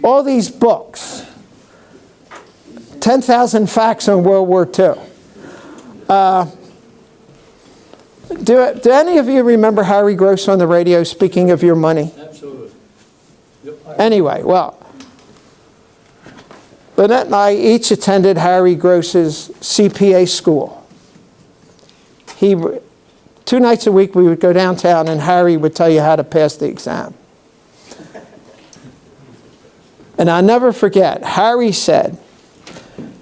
all these books, 10,000 facts on World War II. Do any of you remember Harry Gross on the radio speaking of your money? Absolutely. Yep. Anyway, well, Lynette and I each attended Harry Gross's CPA school. 2 nights a week we would go downtown and Harry would tell you how to pass the exam. And I'll never forget, Harry said,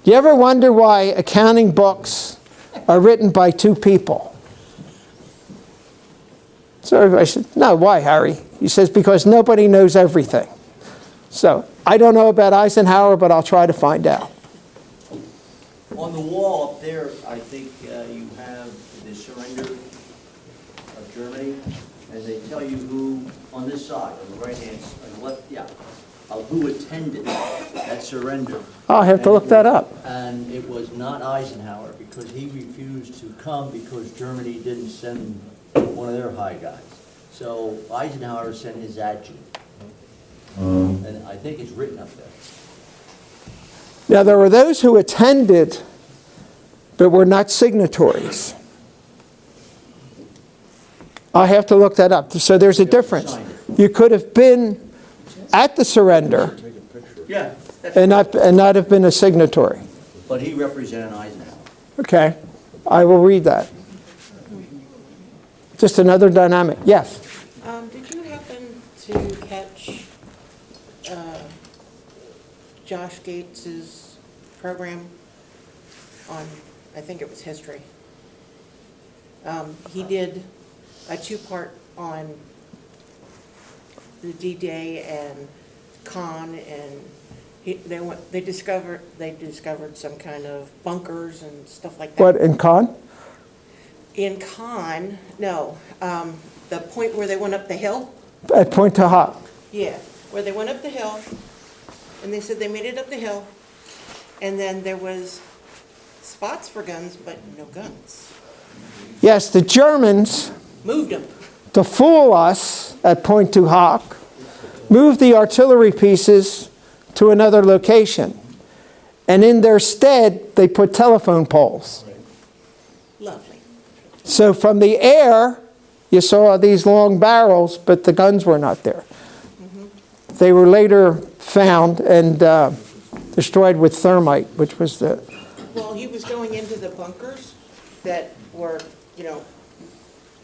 "You ever wonder why accounting books are written by 2 people?" So I said, "No, why, Harry?" He says, "Because nobody knows everything." So I don't know about Eisenhower, but I'll try to find out. On the wall up there, I think you have the surrender of Germany, and they tell you who, on this side, on the right-hand, on the left, yeah, who attended that surrender. I'll have to look that up. And it was not Eisenhower, because he refused to come because Germany didn't send one of their high guys. So Eisenhower sent his adjutant. And I think it's written up there. Now, there were those who attended but were not signatories. I have to look that up. So there's a difference. You could have been at the surrender Yeah. and not have been a signatory. But he represented Eisenhower. Okay, I will read that. Just another dynamic. Yes? Did you happen to catch Josh Gates's program on, I think it was history? He did a 2-part on the D-Day and Con, and they discovered some kind of bunkers and stuff like that. What, in Con? In Con, no, the point where they went up the hill. At Point Tahat. Yeah, where they went up the hill, and they said they made it up the hill, and then there was spots for guns, but no guns. Yes, the Germans, Moved them. to fool us at Point Tahat, moved the artillery pieces to another location. And in their stead, they put telephone poles. Lovely. So from the air, you saw these long barrels, but the guns were not there. They were later found and destroyed with thermite, which was the... Well, he was going into the bunkers that were,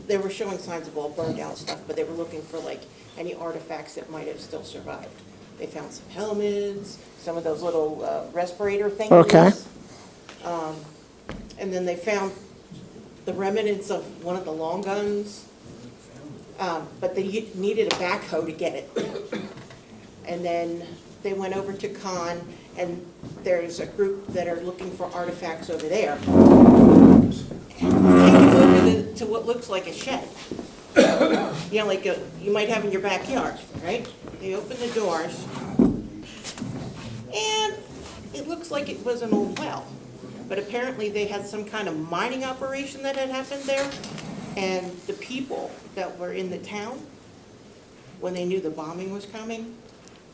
they were showing signs of all burned out stuff, but they were looking for like any artifacts that might have still survived. They found some helmets, some of those little respirator things. Okay. And then they found the remnants of one of the long guns, but they needed a backhoe to get it. And then they went over to Con, and there's a group that are looking for artifacts over there. And they go over to what looks like a shed. Like you might have in your backyard, right? They open the doors, and it looks like it was an old well. But apparently they had some kind of mining operation that had happened there, and the people that were in the town, when they knew the bombing was coming,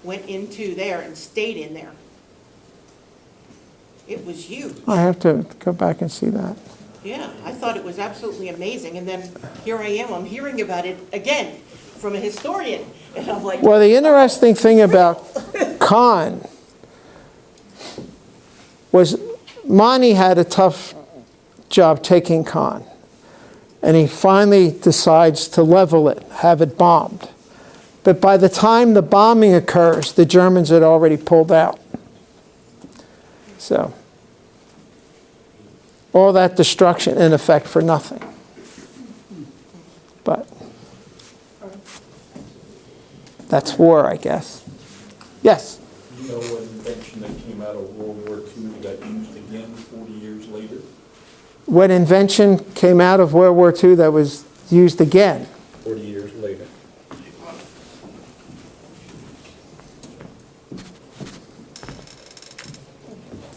went into there and stayed in there. It was huge. I have to go back and see that. Yeah, I thought it was absolutely amazing, and then here I am, I'm hearing about it again from a historian, and I'm like... Well, the interesting thing about Con was Monty had a tough job taking Con, and he finally decides to level it, have it bombed. But by the time the bombing occurs, the Germans had already pulled out. So, all that destruction in effect for nothing. But that's war, I guess. Yes? Do you know what invention that came out of World War II that got used again 40 years later? What invention came out of World War II that was used again? 40 years later.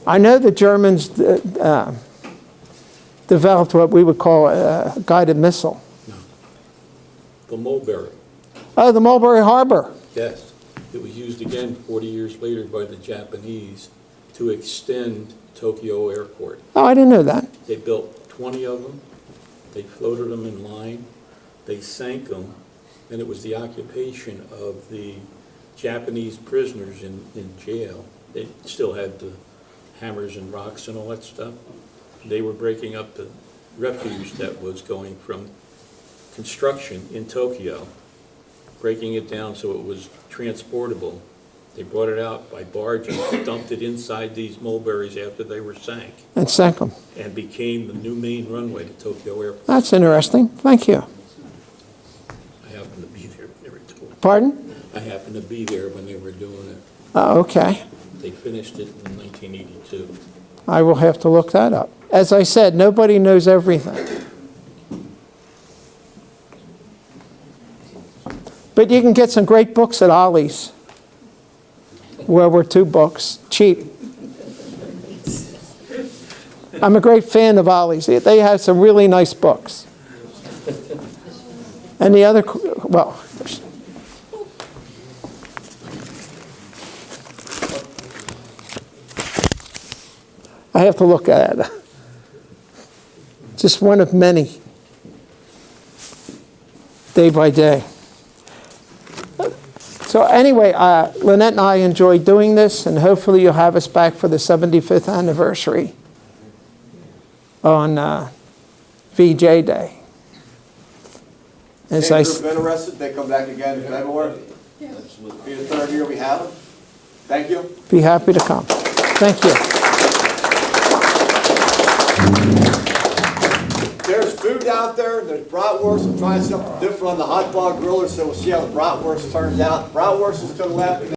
I know the Germans developed what we would call a guided missile. The Mulberry. Oh, the Mulberry Harbor. Yes. It was used again 40 years later by the Japanese to extend Tokyo Airport. Oh, I didn't know that. They built 20 of them, they floated them in line, they sank them, and it was the occupation of the Japanese prisoners in jail. They still had the hammers and rocks and all that stuff. They were breaking up the refuge that was going from construction in Tokyo, breaking it down so it was transportable. They brought it out by barges, dumped it inside these mulberries after they were sank, And sank them. and became the new main runway to Tokyo Airport. That's interesting. Thank you. I happened to be there when they were doing it. Pardon? I happened to be there when they were doing it. Oh, okay. They finished it in 1982. I will have to look that up. As I said, nobody knows everything. But you can get some great books at Ollie's. World War II books, cheap. I'm a great fan of Ollie's. They have some really nice books. And the other, well, I have to look at it. Just one of many, day by day. So anyway, Lynette and I enjoyed doing this, and hopefully you'll have us back for the 75th anniversary on VJ Day. As I Same group interested, they come back again in February. Be the third year we have them. Thank you. be happy to come. Thank you. There's food out there, there's bratwurst, I'm trying something different on the hot dog griller, so we'll see how the bratwurst turns out. Bratwurst is to the left.